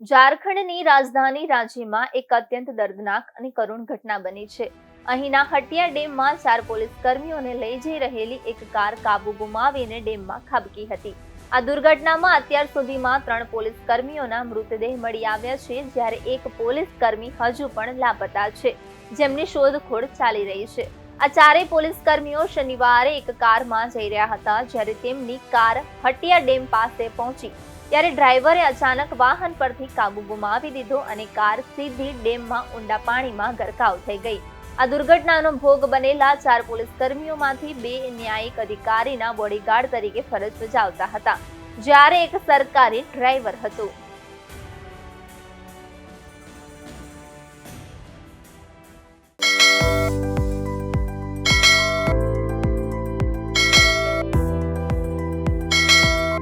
ઝારખંડની રાજધાની રાંચીમાં એક અત્યંત દર્દનાક અને કરુણ ઘટના બની છે। અહીંના હટિયા ડેમમાં 4 પોલીસ કર્મીઓને લઈ જઈ રહેલી એક કાર કાબુ ગુમાવીને ડેમમાં ખાબકી હતી। આ દુર્ઘટનામાં અત્યાર સુધીમાં 3 પોલીસ કર્મીઓના મૃતદેહ મળી આવ્યા છે, જ્યારે એક પોલીસ કર્મી હજુ પણ લાપતા છે, જેમની શોધખોળ ચાલી રહી છે। આ 4 પોલીસ કર્મીઓ શનિવારે એક કારમાં જઈ રહ્યા હતા, જ્યારે તેમની કાર હટિયા ડેમ પાસે પહોંચી ત્યારે ડ્રાઈવરે અચાનક વાહન પરથી કાબુ ગુમાવી દીધો અને કાર સીધી ડેમમાં ઊંડા પાણીમાં ગરકાવ થઈ ગઈ। આ દુર્ઘટનાનો ભોગ બનેલા 4 પોલીસ કર્મીઓમાંથી 2 ન્યાયિક અધિકારીના બોડીગાર્ડ તરીકે ફરજ બજાવતા હતા, જ્યારે એક સરકારી ડ્રાઈવર હતો।